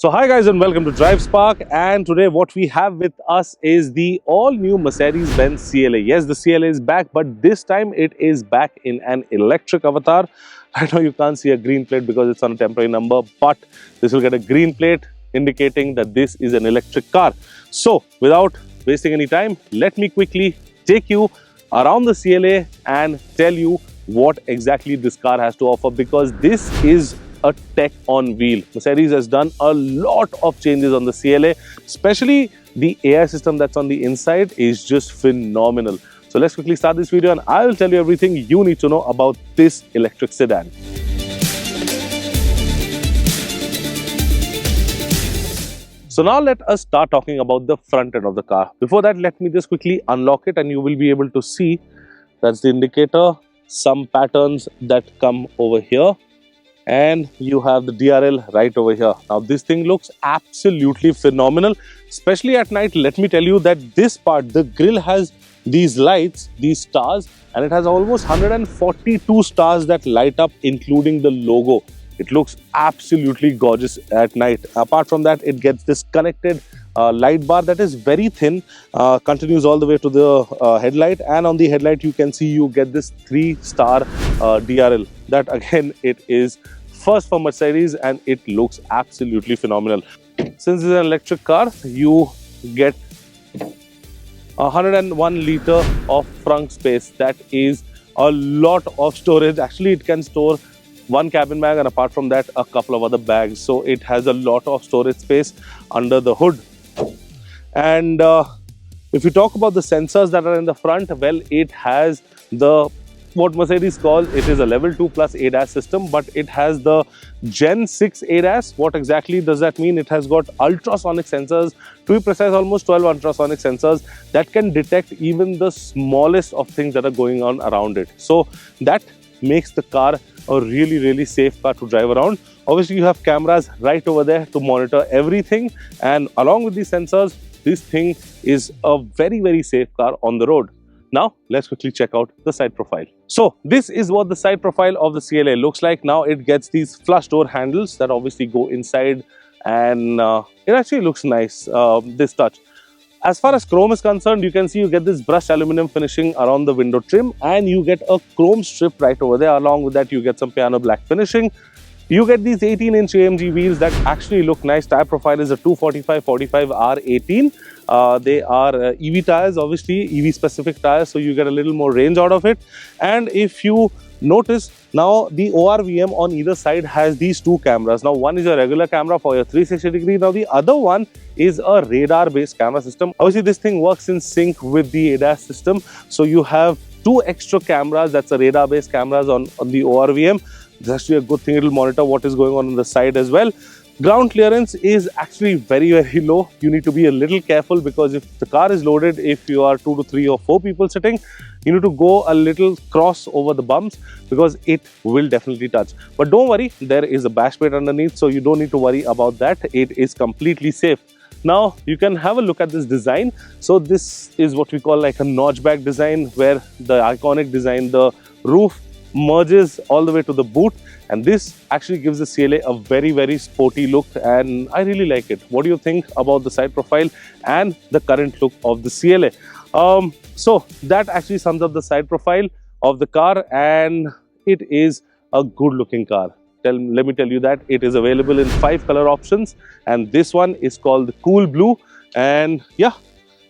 So hi guys and welcome to Drive Spark, and today what we have with us is the all new Mercedes-Benz CLA. Yes, the CLA is back, but this time it is back in an electric avatar. Right now you can't see a green plate because it's on a temporary number, but this will get a green plate indicating that this is an electric car. So without wasting any time, let me quickly take you around the CLA and tell you what exactly this car has to offer, because this is a tech on wheel. Mercedes has done a lot of changes on the CLA, especially the AI system that's on the inside is just phenomenal. So let's quickly start this video and I will tell you everything you need to know about this electric sedan. So now let us start talking about the front end of the car. Before that, let me just quickly unlock it and you will be able to see that's the indicator, some patterns that come over here, and you have the DRL right over here. Now this thing looks absolutely phenomenal, especially at night. Let me tell you that this part, the grille has these lights, these stars, and it has almost 142 stars that light up, including the logo. It looks absolutely gorgeous at night. Apart from that, it gets this connected light bar that is very thin, continues all the way to the headlight, and on the headlight you can see you get this 3-star DRL. That again, it is first for Mercedes and it looks absolutely phenomenal. Since it's an electric car, you get 101 liter of trunk space. That is a lot of storage. Actually, it can store one cabin bag and apart from that a couple of other bags, so it has a lot of storage space under the hood. And if you talk about the sensors that are in the front, well, it has the what Mercedes calls, it is a level 2 plus ADAS system, but it has the Gen 6 ADAS. What exactly does that mean? It has got ultrasonic sensors, to be precise almost 12 ultrasonic sensors that can detect even the smallest of things that are going on around it. So that makes the car a really safe car to drive around. Obviously you have cameras right over there to monitor everything, and along with these sensors, this thing is a very safe car on the road. Now let's quickly check out the side profile. So this is what the side profile of the CLA looks like. Now it gets these flush door handles that obviously go inside, and it actually looks nice, this touch. As far as chrome is concerned, you can see you get this brushed aluminum finishing around the window trim, and you get a chrome strip right over there. Along with that, you get some piano black finishing. You get these 18-inch AMG wheels that actually look nice. Tire profile is a 245/45 R18. They are EV tires, obviously EV specific tires, so you get a little more range out of it. And if you notice, now the ORVM on either side has these two cameras. Now one is a regular camera for your 360 degree. Now the other one is a radar based camera system. Obviously this thing works in sync with the ADAS system, so you have two extra cameras, that's a radar based cameras on the ORVM. It's actually a good thing, it will monitor what is going on the side as well. Ground clearance is actually very low. You need to be a little careful because if the car is loaded, if you are 2 to 3 or 4 people sitting, you need to go a little cross over the bumps because it will definitely touch. But don't worry, there is a bash plate underneath, so you don't need to worry about that. It is completely safe. Now you can have a look at this design. So this is what we call like a notchback design, where the iconic design, the roof merges all the way to the boot, and this actually gives the CLA a very sporty look, and I really like it. What do you think about the side profile and the current look of the CLA? So that actually sums up the side profile of the car, and it is a good looking car. Let me tell you that it is available in 5 color options, and this one is called the Cool Blue. And yeah,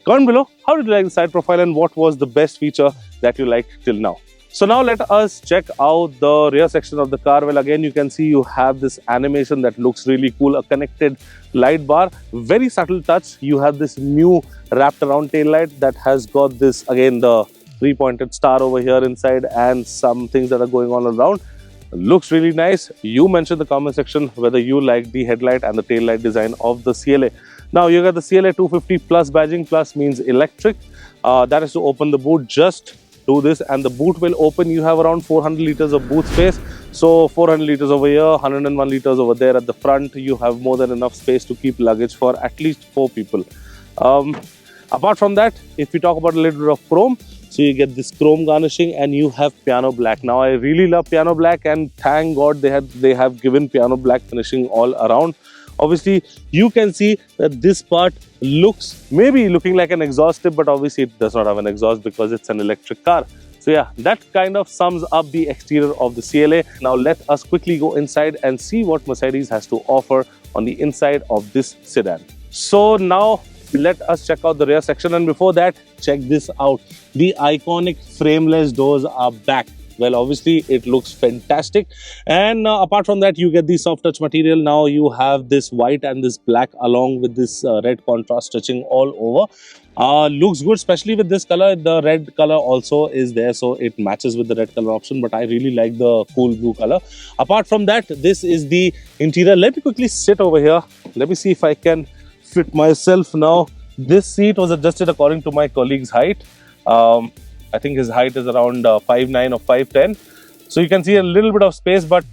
comment below how did you like the side profile and what was the best feature that you liked till now. So now let us check out the rear section of the car. Well, again, you can see you have this animation that looks really cool, a connected light bar, very subtle touch. You have this new wrapped around tail light that has got this, again, the 3-pointed star over here inside and some things that are going on around. Looks really nice. You mention in the comment section whether you like the headlight and the tail light design of the CLA. Now you got the CLA 250 plus badging. Plus means electric. That is to open the boot. Just do this and the boot will open. You have around 400 liters of boot space, so 400 liters over here, 101 liters over there at the front. You have more than enough space to keep luggage for at least 4 people. Apart from that, if we talk about a little bit of chrome, so you get this chrome garnishing and you have piano black. Now I really love piano black, and thank God they have given piano black finishing all around. Obviously, you can see that this part looks maybe looking like an exhaust tip, but obviously it does not have an exhaust because it's an electric car. So yeah, that kind of sums up the exterior of the CLA. Now let us quickly go inside and see what Mercedes has to offer on the inside of this sedan. So now let us check out the rear section, and before that, check this out. The iconic frameless doors are back. Well, obviously it looks fantastic, and apart from that, you get the soft touch material. Now you have this white and this black along with this red contrast stitching all over. Looks good, especially with this color. The red color also is there, so it matches with the red color option, but I really like the cool blue color. Apart from that, this is the interior. Let me quickly sit over here. Let me see if I can fit myself now. This seat was adjusted according to my colleague's height. I think his height is around 5'9" or 5'10". So you can see a little bit of space, but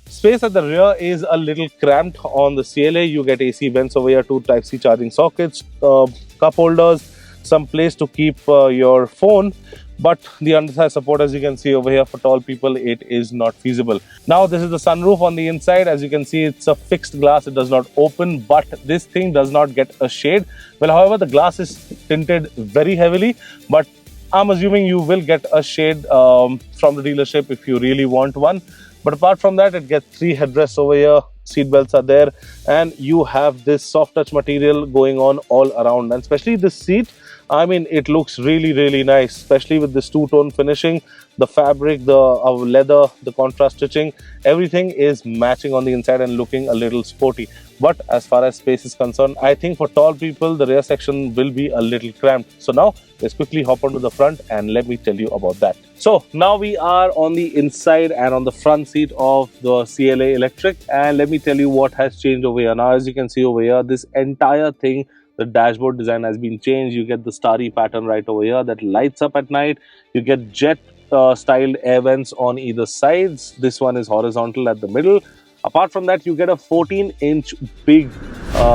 space at the rear is a little cramped on the CLA. You get AC vents over here, 2 Type-C charging sockets, cup holders, some place to keep your phone. But the underside support, as you can see over here, for tall people, it is not feasible. Now, this is the sunroof on the inside. As you can see, it's a fixed glass. It does not open, but this thing does not get a shade. Well, however, the glass is tinted very heavily, but I'm assuming you will get a shade from the dealership if you really want one. But apart from that, it gets 3 headrests over here. Seat belts are there, and you have this soft touch material going on all around, and especially this seat. I mean, it looks really, really nice, especially with this two-tone finishing. The fabric, the leather, the contrast stitching, everything is matching on the inside and looking a little sporty. But as far as space is concerned, I think for tall people, the rear section will be a little cramped. So now, let's quickly hop onto the front and let me tell you about that. So now we are on the inside and on the front seat of the CLA Electric, and let me tell you what has changed over here. Now, as you can see over here, this entire thing, the dashboard design has been changed. You get the starry pattern right over here that lights up at night. You get jet styled air vents on either sides. This one is horizontal at the middle. Apart from that, you get a 14-inch big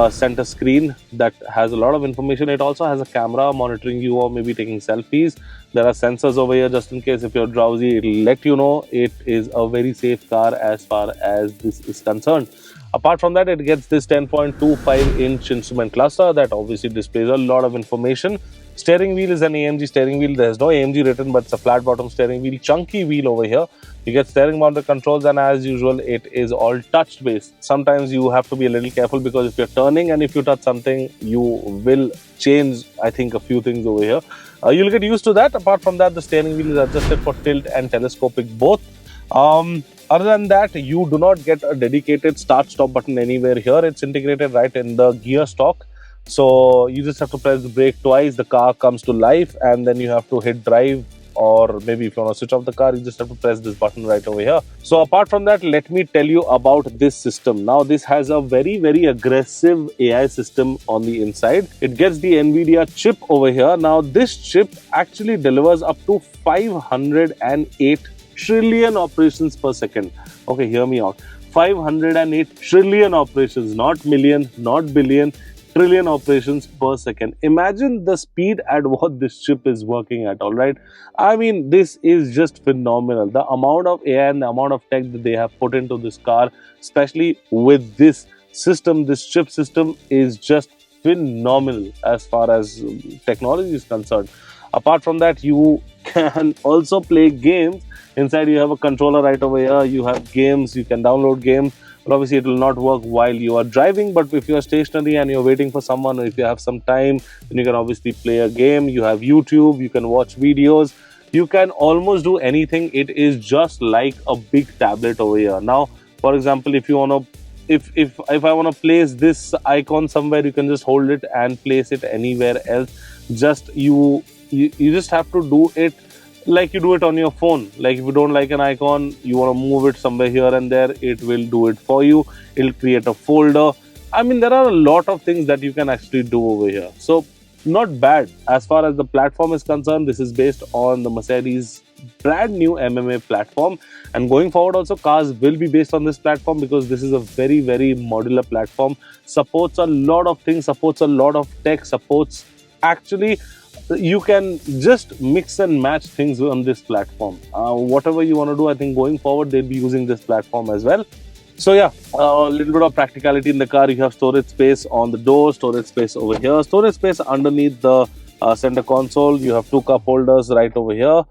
center screen that has a lot of information. It also has a camera monitoring you or maybe taking selfies. There are sensors over here just in case if you're drowsy, it'll let you know. It is a very safe car as far as this is concerned. Apart from that, it gets this 10.25-inch instrument cluster that obviously displays a lot of information. Steering wheel is an AMG steering wheel. There's no AMG written, but it's a flat bottom steering wheel. Chunky wheel over here. You get steering mounted controls, and as usual, it is all touch based. Sometimes you have to be a little careful because if you're turning and if you touch something, you will change, I think, a few things over here. You'll get used to that. Apart from that, the steering wheel is adjusted for tilt and telescopic both. Other than that, you do not get a dedicated start-stop button anywhere here. It's integrated right in the gear stalk. So you just have to press the brake twice, the car comes to life, and then you have to hit drive, or maybe if you want to switch off the car, you just have to press this button right over here. So apart from that, let me tell you about this system. Now, this has a very, very aggressive AI system on the inside. It gets the NVIDIA chip over here. Now, this chip actually delivers up to 508 trillion operations per second. Okay, hear me out. 508 trillion operations, not million, not billion, trillion operations per second. Imagine the speed at what this chip is working at, all right? I mean, this is just phenomenal. The amount of AI and the amount of tech that they have put into this car, especially with this system, this chip system, is just phenomenal as far as technology is concerned. Apart from that, you can also play games. Inside, you have a controller right over here. You have games. You can download games. But obviously, it will not work while you are driving. But if you are stationary and you're waiting for someone, or if you have some time, then you can obviously play a game. You have YouTube. You can watch videos. You can almost do anything. It is just like a big tablet over here. Now, for example, if you want to, if I want to place this icon somewhere, you can just hold it and place it anywhere else. Just you just have to do it like you do it on your phone. Like if you don't like an icon, you want to move it somewhere here and there, it will do it for you. It'll create a folder. I mean, there are a lot of things that you can actually do over here. So not bad. As far as the platform is concerned, this is based on the Mercedes brand new MMA platform, and going forward also cars will be based on this platform because this is a very, very modular platform. Supports a lot of things, supports a lot of tech, supports actually you can just mix and match things on this platform. Whatever you want to do, I think going forward they'll be using this platform as well. So yeah, a little bit of practicality in the car. You have storage space on the door, storage space over here, storage space underneath the center console. You have two cup holders right over here,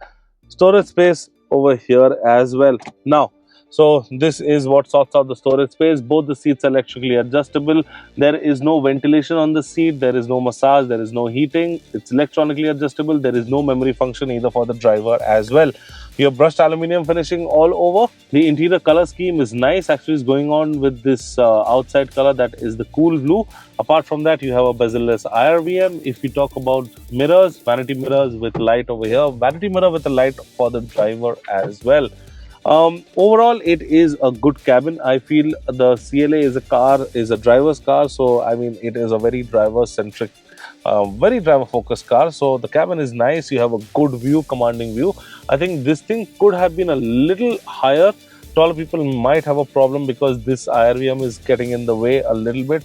storage space over here as well. Now, so this is what sorts out the storage space. Both the seats are electrically adjustable. There is no ventilation on the seat. There is no massage. There is no heating. It's electronically adjustable. There is no memory function either for the driver as well. You have brushed aluminium finishing all over. The interior color scheme is nice. Actually, it's going on with this outside color that is the cool blue. Apart from that, you have a bezel-less IRVM. If you talk about mirrors, vanity mirrors with light over here, vanity mirror with a light for the driver as well. Overall, it is a good cabin. I feel the CLA is a driver's car, so I mean it is a very driver-centric, very driver-focused car. So the cabin is nice. You have a good view, commanding view. I think this thing could have been a little higher. Taller people might have a problem because this IRVM is getting in the way a little bit,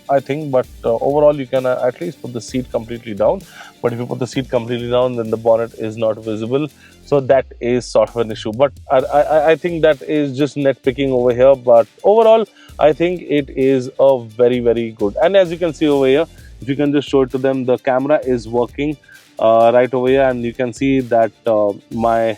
I think, but overall you can at least put the seat completely down. But if you put the seat completely down, then the bonnet is not visible. So that is sort of an issue. But I think that is just nitpicking over here. But overall, I think it is a very, very good. And as you can see over here, if you can just show it to them, the camera is working right over here. And you can see that my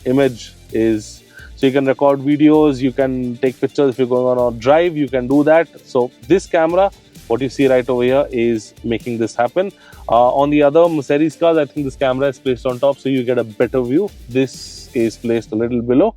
image is... So you can record videos, you can take pictures. If you're going on a drive, you can do that. So this camera, what you see right over here, is making this happen. On the other Mercedes cars, I think this camera is placed on top, so you get a better view. This is placed a little below.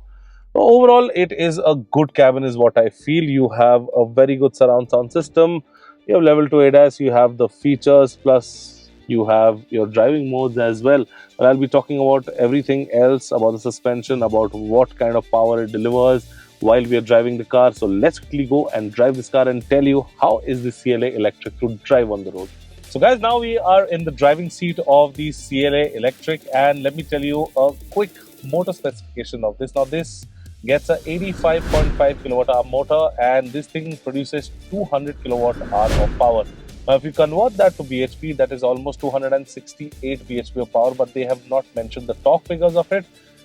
Overall, it is a good cabin is what I feel. You have a very good surround sound system. You have level 2 ADAS, you have the features, plus you have your driving modes as well. But I'll be talking about everything else, about the suspension, about what kind of power it delivers while we are driving the car. So let's quickly go and drive this car and tell you how is the CLA Electric to drive on the road. So guys, now we are in the driving seat of the CLA Electric, and let me tell you a quick motor specification of this. Now this gets a 85.5 kilowatt hour motor, and this thing produces 200 kilowatt hour of power. Now, if you convert that to BHP, that is almost 268 BHP of power, but they have not mentioned the torque figures of it.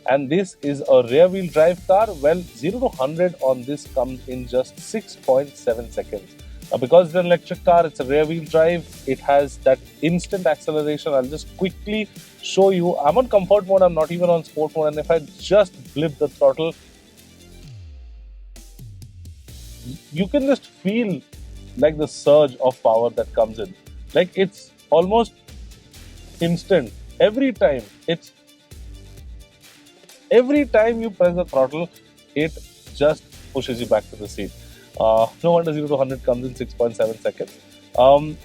And this is a rear-wheel drive car. Well, 0 to 100 on this comes in just 6.7 seconds. Now, because it's an electric car, it's a rear-wheel drive, it has that instant acceleration. I'll just quickly show you. I'm on comfort mode, I'm not even on sport mode, and if I just blip the throttle, you can just feel like the surge of power that comes in. Like it's almost instant. Every time you press the throttle, it just pushes you back to the seat. No wonder 0 to 100 comes in 6.7 seconds.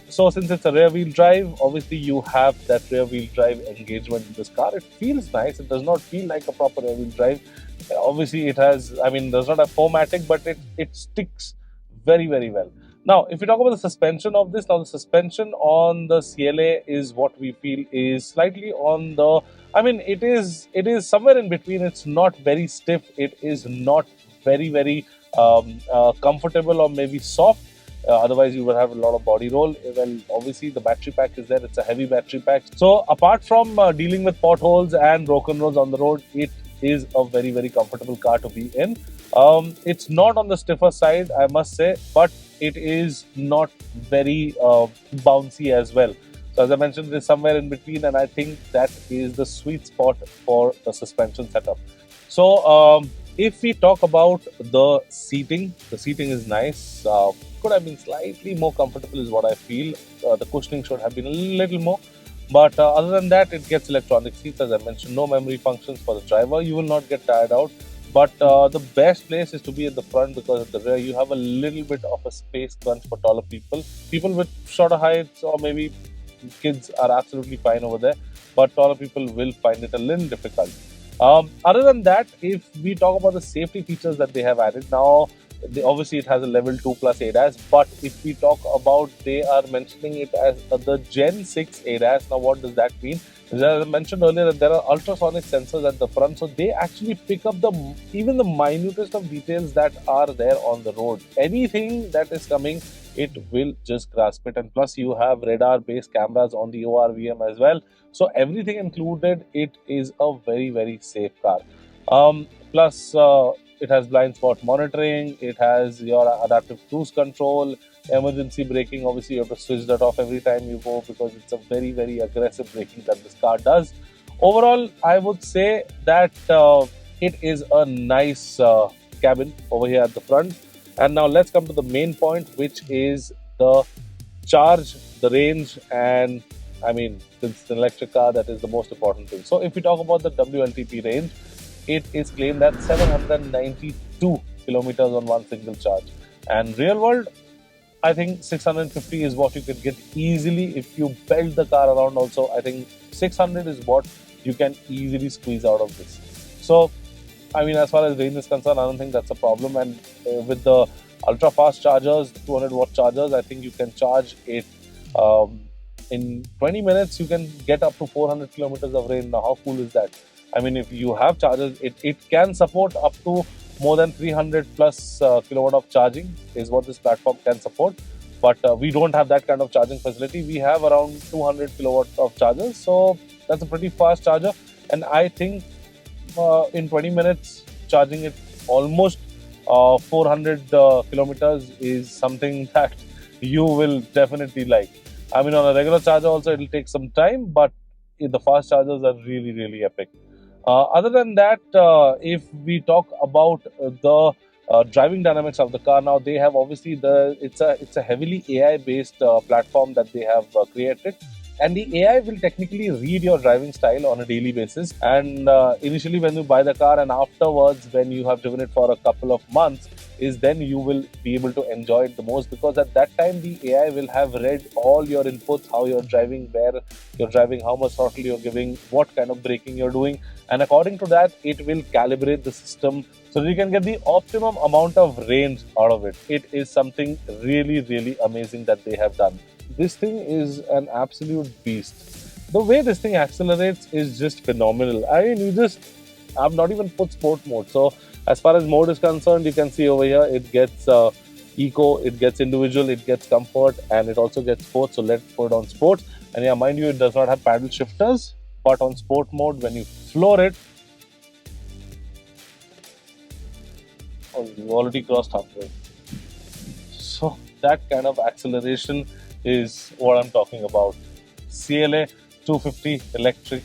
So since it's a rear wheel drive, obviously you have that rear wheel drive engagement in this car. It feels nice. It does not feel like a proper rear wheel drive. Obviously it has, I mean, does not have 4MATIC, but it sticks very, very well. Now, if you talk about the suspension of this, now the suspension on the CLA is what we feel is slightly on the, I mean, it is somewhere in between. It's not very stiff. It is not very, very comfortable or maybe soft. Otherwise, you will have a lot of body roll. Well, obviously, the battery pack is there. It's a heavy battery pack. So, apart from dealing with potholes and broken roads on the road, it is a very, very comfortable car to be in. It's not on the stiffer side, I must say, but it is not very bouncy as well. So as I mentioned, it is somewhere in between, and I think that is the sweet spot for the suspension setup. So if we talk about the seating is nice. Could have been slightly more comfortable is what I feel. The cushioning should have been a little more. But other than that, it gets electronic seats. As I mentioned, no memory functions for the driver. You will not get tired out. But the best place is to be at the front, because at the rear you have a little bit of a space crunch for taller people. People with shorter heights or maybe kids are absolutely fine over there. But taller people will find it a little difficult. Other than that, if we talk about the safety features that they have added, now obviously it has a level 2 plus ADAS, but if we talk about, they are mentioning it as the Gen 6 ADAS. Now what does that mean? As I mentioned earlier, that there are ultrasonic sensors at the front, so they actually pick up even the minutest of details that are there on the road. Anything that is coming, it will just grasp it. And plus you have radar based cameras on the ORVM as well. So everything included, it is a very, very safe car. Plus it has blind spot monitoring, it has your adaptive cruise control, emergency braking. Obviously, you have to switch that off every time you go because it's a very, very aggressive braking that this car does. Overall, I would say that it is a nice cabin over here at the front. And now let's come to the main point, which is the charge, the range, and I mean, it's an electric car, that is the most important thing. So if we talk about the WLTP range, it is claimed at 792 kilometers on one single charge. And real world, I think 650 is what you could get easily if you belt the car around also. I think 600 is what you can easily squeeze out of this. So, I mean, as far as range is concerned, I don't think that's a problem. And with the ultra fast chargers, 200 watt chargers, I think you can charge it in 20 minutes. You can get up to 400 kilometers of range. Now, how cool is that? I mean, if you have chargers, it can support up to more than 300 plus kilowatt of charging is what this platform can support. But we don't have that kind of charging facility. We have around 200 kilowatt of chargers. So that's a pretty fast charger. And I think in 20 minutes, charging it almost 400 kilometers is something that you will definitely like. I mean, on a regular charger also, it will take some time, but the fast chargers are really, really epic. Other than that, if we talk about the driving dynamics of the car, now they have obviously it's a heavily AI based platform that they have created, and the AI will technically read your driving style on a daily basis. And initially, when you buy the car, and afterwards, when you have driven it for a couple of months, is then you will be able to enjoy it the most, because at that time the AI will have read all your inputs, how you're driving, where you're driving, how much throttle you're giving, what kind of braking you're doing, and according to that it will calibrate the system so that you can get the optimum amount of range out of it. It is something really, really amazing that they have done. This thing is an absolute beast. The way this thing accelerates is just phenomenal. I mean, I've not even put sport mode. So as far as mode is concerned, you can see over here, it gets eco, it gets individual, it gets comfort, and it also gets sport. So let's put it on sport. And yeah, mind you, it does not have paddle shifters, but on sport mode, when you floor it, oh, you already crossed halfway. So that kind of acceleration is what I'm talking about. CLA 250 electric,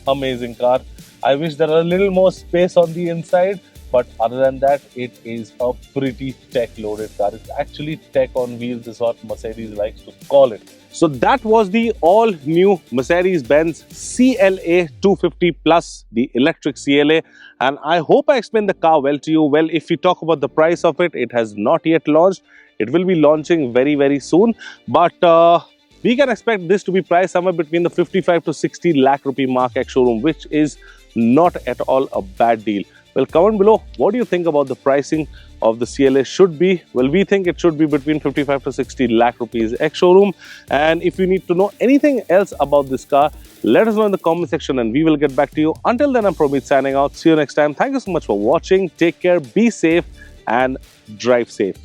amazing car. I wish there were a little more space on the inside, but other than that, it is a pretty tech-loaded car. It's actually tech on wheels is what Mercedes likes to call it. So that was the all-new Mercedes-Benz CLA 250 Plus, the electric CLA. And I hope I explained the car well to you. Well, if we talk about the price of it, it has not yet launched. It will be launching very, very soon. But we can expect this to be priced somewhere between the 55 to 60 lakh rupee mark ex-showroom, which is not at all a bad deal. Well, comment below, what do you think about the pricing of the CLA should be? Well, we think it should be between 55 to 60 lakh rupees ex-showroom. And if you need to know anything else about this car, let us know in the comment section and we will get back to you. Until then, I'm Prabir signing out. See you next time. Thank you so much for watching. Take care, be safe and drive safe.